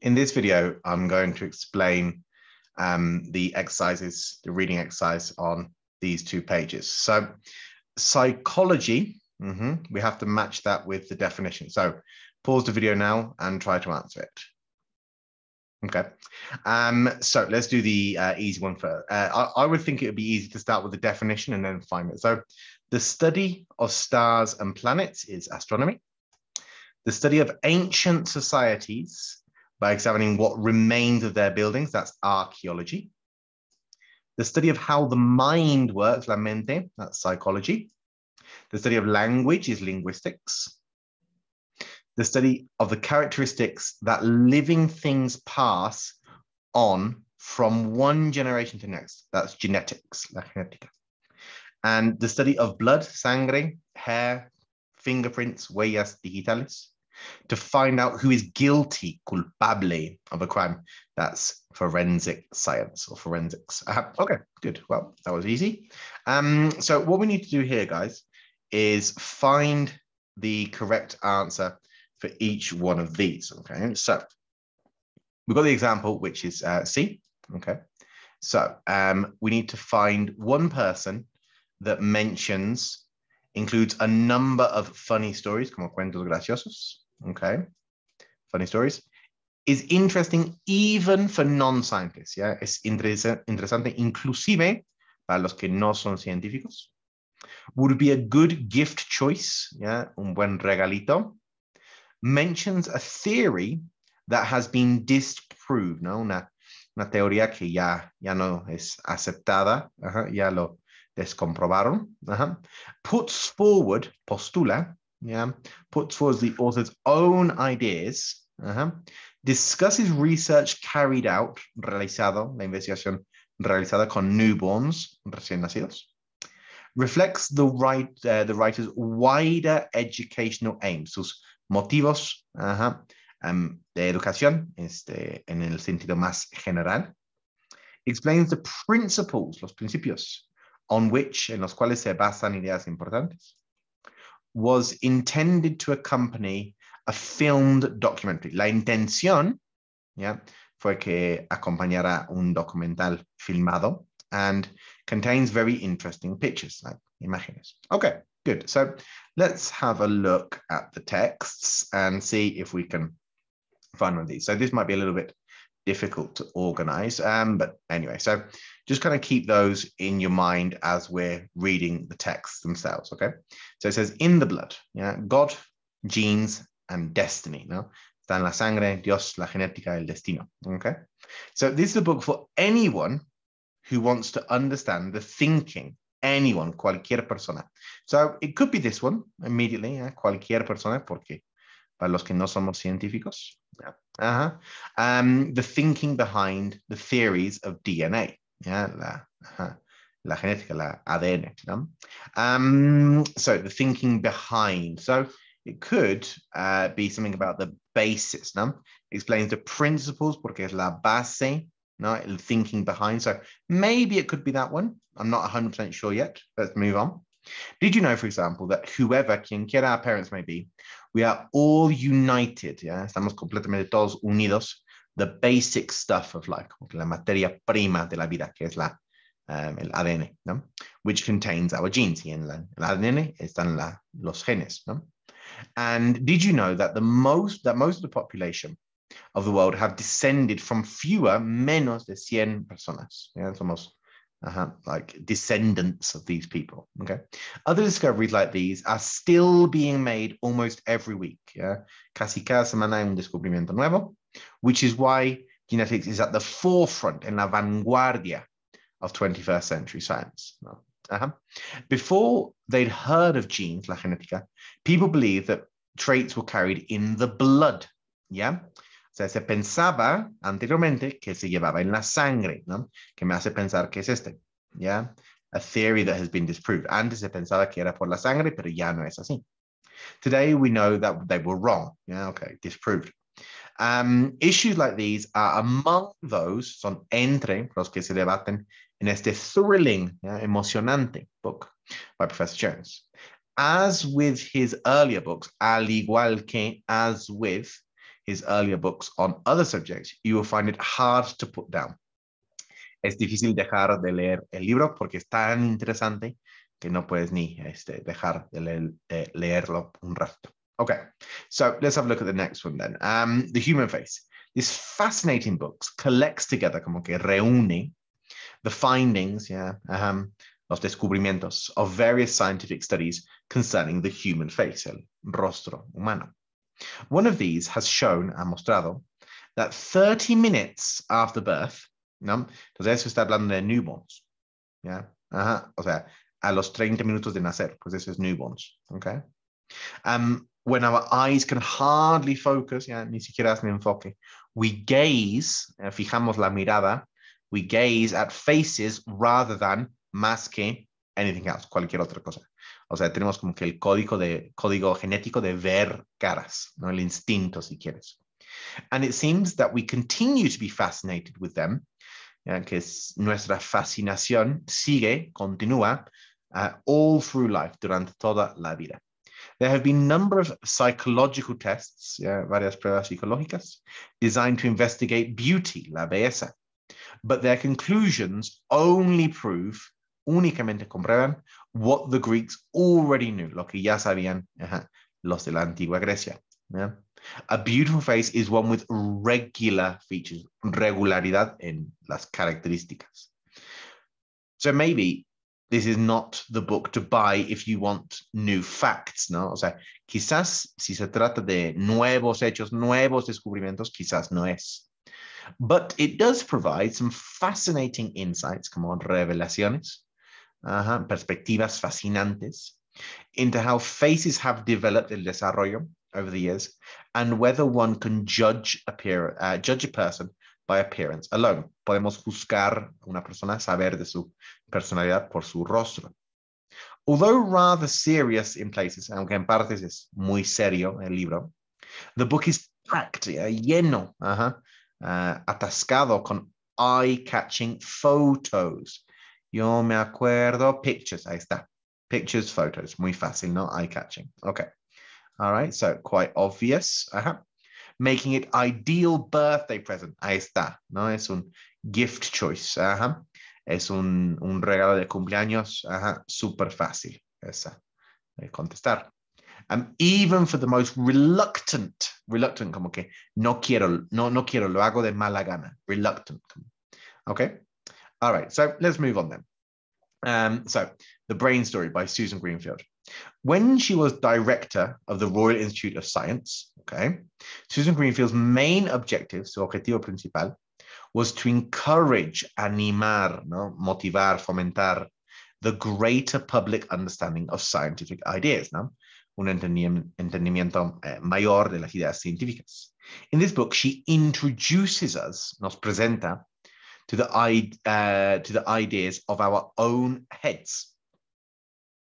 In this video, I'm going to explain the exercises, the reading exercise on these two pages. So psychology, we have to match that with the definition. So pause the video now and try to answer it. Okay, so let's do the easy one first. I would think it would be easy to start with the definition and then find it. So the study of stars and planets is astronomy. The study of ancient societies by examining what remained of their buildings, that's archaeology. The study of how the mind works, la mente, that's psychology. The study of language is linguistics. The study of the characteristics that living things pass on from one generation to the next, that's genetics, la genética. And the study of blood, sangre, hair, fingerprints, huellas digitales, to find out who is guilty, culpable of a crime. That's forensic science or forensics. Okay, good. Well, that was easy. So what we need to do here, guys, is find the correct answer for each one of these. Okay, so we've got the example, which is C. Okay, so we need to find one person that includes a number of funny stories, como cuentos graciosos. Okay, funny stories, is interesting even for non-scientists. Yeah, es interesante inclusive para los que no son científicos. Would be a good gift choice. Yeah, un buen regalito. Mentions a theory that has been disproved. No, una teoría que ya no es aceptada. Ya lo descomprobaron. Puts forward, postula. Yeah, puts forward the author's own ideas, discusses research carried out, realizado, la investigación realizada con newborns, recién nacidos, reflects the writer's wider educational aims, sus motivos de educación, en el sentido más general, explains the principles, los principios, en los cuales se basan ideas importantes, was intended to accompany a filmed documentary. La intención, fue que acompañara un documental filmado and contains very interesting pictures, like imágenes. Okay, good. So let's have a look at the texts and see if we can find one of these. So this might be a little bit difficult to organize, but anyway, so just kind of keep those in your mind as we're reading the texts themselves. Okay, so it says in the blood, God, genes, and destiny. No, está en la sangre, Dios, la genética, el destino. Okay, so this is a book for anyone who wants to understand the thinking. Anyone, cualquier persona. So it could be this one immediately. Cualquier persona, porque para los que no somos científicos. The thinking behind the theories of DNA. La genética, la ADN. So the thinking behind. So it could be something about the basis. Explains the principles, porque es la base. El thinking behind. So maybe it could be that one. I'm not 100% sure yet. Let's move on. Did you know, for example, that whoever, quien quiera our parents may be, we are all united, estamos completamente todos unidos, the basic stuff of life, la materia prima de la vida, que es el ADN, which contains our genes, y en el ADN están los genes. And did you know that most of the population of the world have descended from menos de 100 personas? Somos like descendants of these people. Okay, other discoveries like these are still being made almost every week. Casi cada semana hay un descubrimiento nuevo, which is why genetics is at the forefront, en la vanguardia of 21st century science. Before they'd heard of genes, la genética, people believed that traits were carried in the blood. O sea, se pensaba anteriormente que se llevaba en la sangre, que me hace pensar que es a theory that has been disproved. Antes se pensaba que era por la sangre, pero ya no es así. Today we know that they were wrong. Okay, disproved. Issues like these are among those, son entre los que se debaten en este thrilling, emocionante book by Professor Jones. As with his earlier books, al igual que as with his earlier books on other subjects, you will find it hard to put down. Es difícil dejar de leer el libro porque es tan interesante que no puedes ni dejar de leerlo un rato. Okay, so let's have a look at the next one then. The Human Face. This fascinating book collects together, como que reúne, the findings, los descubrimientos of various scientific studies concerning the human face, el rostro humano. One of these has shown, ha mostrado, that 30 minutes after birth, ¿no? Entonces eso está hablando de newborns, ¿ya? O sea, a los 30 minutos de nacer, pues eso es newborns, okay? When our eyes can hardly focus, ya ni siquiera hacen enfoque, we gaze, fijamos la mirada, we gaze at faces rather than más que anything else, cualquier otra cosa. O sea, tenemos como que el código genético de ver caras, ¿no? El instinto, si quieres. And it seems that we continue to be fascinated with them, que es nuestra fascinación continúa all through life, durante toda la vida. There have been a number of psychological tests, varias pruebas psicológicas, designed to investigate beauty, la belleza. But their conclusions only prove, únicamente comprueban, what the Greeks already knew, lo que ya sabían los de la antigua Grecia. Yeah? A beautiful face is one with regular features, regularidad en las características. So maybe this is not the book to buy if you want new facts, ¿no? O sea, quizás si se trata de nuevos hechos, nuevos descubrimientos, quizás no es. But it does provide some fascinating insights, como revelaciones, perspectivas fascinantes, into how faces have developed el desarrollo over the years, and whether one can judge a person by appearance alone. Podemos juzgar a una persona, saber de su personalidad por su rostro. Although rather serious in places, aunque en partes es muy serio el libro, the book is packed, lleno, atascado con eye-catching photos. Yo me acuerdo, pictures, ahí está. Pictures, photos, muy fácil, ¿no? Eye-catching. Okay. All right, so quite obvious. Making it ideal birthday present. Ahí está, ¿no? Es un gift choice. Es un regalo de cumpleaños. Súper fácil. Esa. Contestar. Even for the most reluctant, como que no quiero, lo hago de mala gana. Reluctant. Okay. All right, so let's move on then. So, The Brain Story by Susan Greenfield. When she was director of the Royal Institute of Science, okay, Susan Greenfield's main objective, su objetivo principal, was to encourage, animar, ¿no? Motivar, fomentar the greater public understanding of scientific ideas, ¿no? Un entendimiento mayor de las ideas científicas. In this book, she introduces us, nos presenta, to the ideas of our own heads.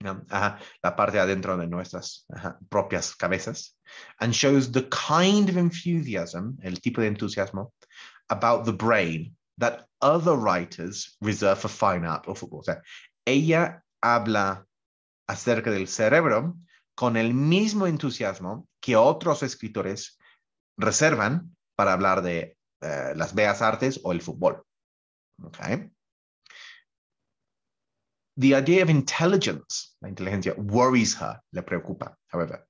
La parte adentro de nuestras propias cabezas, and shows the kind of enthusiasm, el tipo de entusiasmo, about the brain that other writers reserve for fine art or football. O sea, ella habla acerca del cerebro con el mismo entusiasmo que otros escritores reservan para hablar de las bellas artes o el fútbol. Okay. The idea of intelligence, la inteligencia, worries her, le preocupa, however,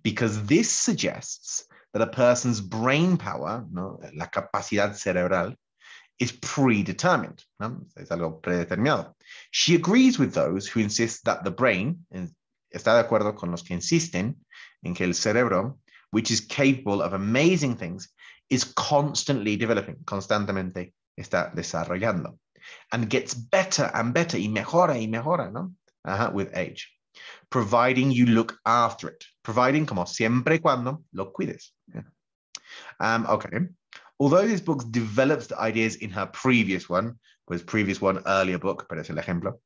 because this suggests that a person's brain power, ¿no? La capacidad cerebral, is predetermined, ¿no? Es algo predeterminado. She agrees with those who insist that the brain, está de acuerdo con los que insisten en que el cerebro, which is capable of amazing things, is constantly developing, constantemente está desarrollando. And gets better and better, y mejora, ¿no? With age. Providing you look after it. Providing como siempre y cuando lo cuides. Yeah. Okay. Although this book develops the ideas in her previous one, earlier book, pero es el ejemplo,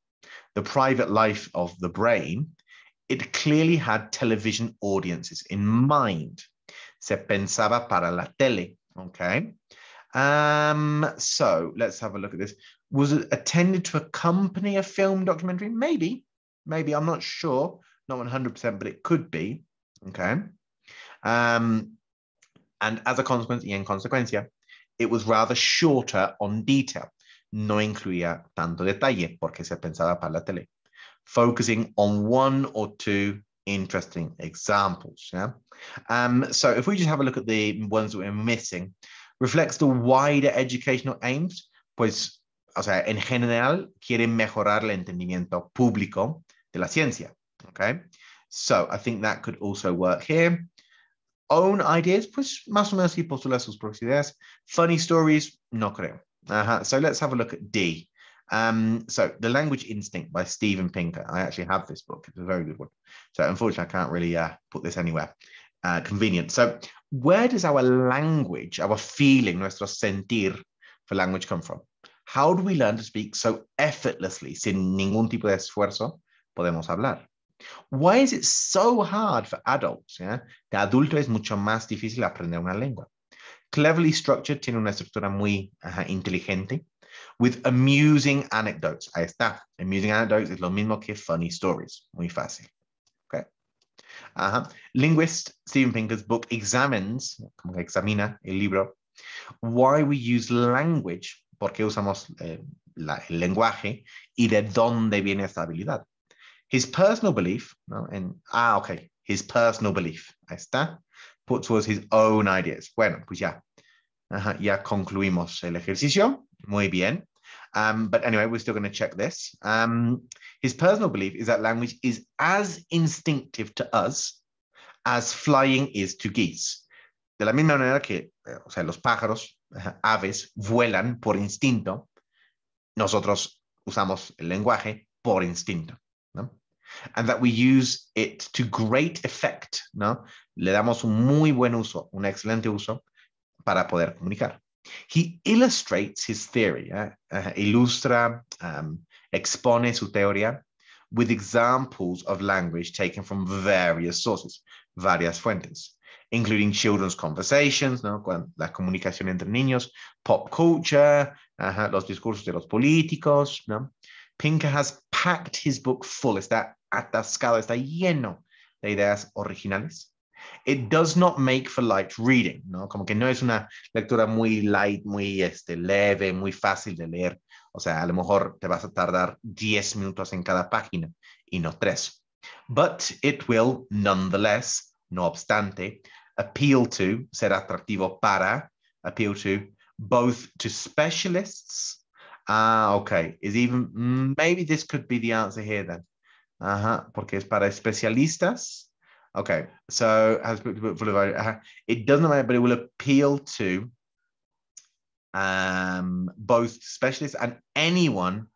The Private Life of the Brain, it clearly had television audiences in mind. Se pensaba para la tele, okay? So let's have a look at this. Was it intended to accompany a film documentary? Maybe, I'm not sure, not 100%, but it could be, okay? And as a consequence, y en consecuencia, it was rather shorter on detail. No incluía tanto detalle porque se pensaba para la tele. Focusing on one or two interesting examples. Yeah. So if we just have a look at the ones that we're missing, reflects the wider educational aims, pues, o sea, en general, quieren mejorar el entendimiento público de la ciencia. Okay. So I think that could also work here. Own ideas, pues más o menos y postular sus propias ideas. Funny stories, no creo. So let's have a look at D. So The Language Instinct by Steven Pinker. I actually have this book. It's a very good one. So unfortunately, I can't really put this anywhere convenient. So where does our language, our feeling, nuestro sentir for language come from? How do we learn to speak so effortlessly, sin ningún tipo de esfuerzo, podemos hablar? Why is it so hard for adults? Yeah? De adulto es mucho más difícil aprender una lengua. Cleverly structured, tiene una estructura muy inteligente. With amusing anecdotes. Ahí está. Amusing anecdotes es lo mismo que funny stories. Muy fácil. Okay. Linguist Steven Pinker's book examines, como que examina el libro, why we use language, por qué usamos el lenguaje y de dónde viene esta habilidad. His personal belief, ¿no? His personal belief, ahí está, put towards his own ideas. Bueno, pues ya, ya concluimos el ejercicio, muy bien. But anyway, we're still going to check this. His personal belief is that language is as instinctive to us as flying is to geese. De la misma manera que, o sea, los pájaros, aves, vuelan por instinto, nosotros usamos el lenguaje por instinto, ¿no? And that we use it to great effect, ¿no? Le damos un muy buen uso, un excelente uso para poder comunicar. He illustrates his theory, ilustra, expone su teoría with examples of language taken from various sources, varias fuentes, including children's conversations, ¿no? La comunicación entre niños, pop culture, los discursos de los políticos, ¿no? Pinker has packed his book full, está atascado, está lleno de ideas originales. It does not make for light reading, ¿no? Como que no es una lectura muy light, muy leve, muy fácil de leer. O sea, a lo mejor te vas a tardar 10 minutos en cada página y no 3. But it will, nonetheless, no obstante, appeal to, ser atractivo para, appeal to, both to specialists. Okay. Is even, maybe this could be the answer here then. Porque es para especialistas. Okay, so has book full of it doesn't matter, but it will appeal to both specialists and anyone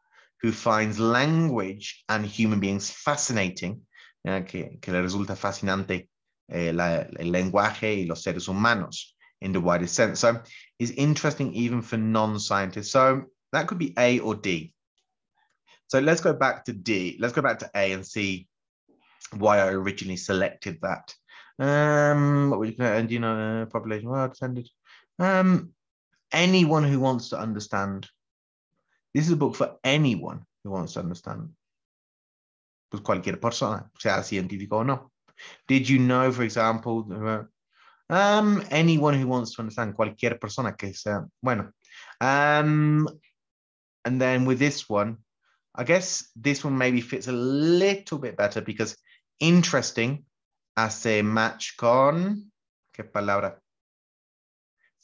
who finds language and human beings fascinating, que le resulta fascinante el lenguaje y los seres humanos in the widest sense. So it's interesting even for non-scientists. So that could be A or D. So let's go back to D. Let's go back to A and see why I originally selected that. And you know, population well defended. Anyone who wants to understand. This is a book for anyone who wants to understand. Pues cualquier persona, sea científico o no. Did you know, for example, anyone who wants to understand, cualquier persona que sea, bueno. And then with this one, I guess this one maybe fits a little bit better because interesting hace match con, ¿qué palabra?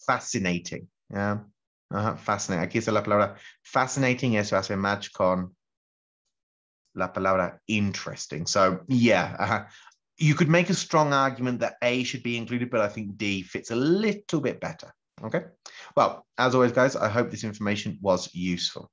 Fascinating. Yeah. Fascinating. Aquí está la palabra fascinating. Eso hace match con la palabra interesting. So yeah, you could make a strong argument that A should be included, but I think D fits a little bit better. Okay. Well, as always, guys, I hope this information was useful.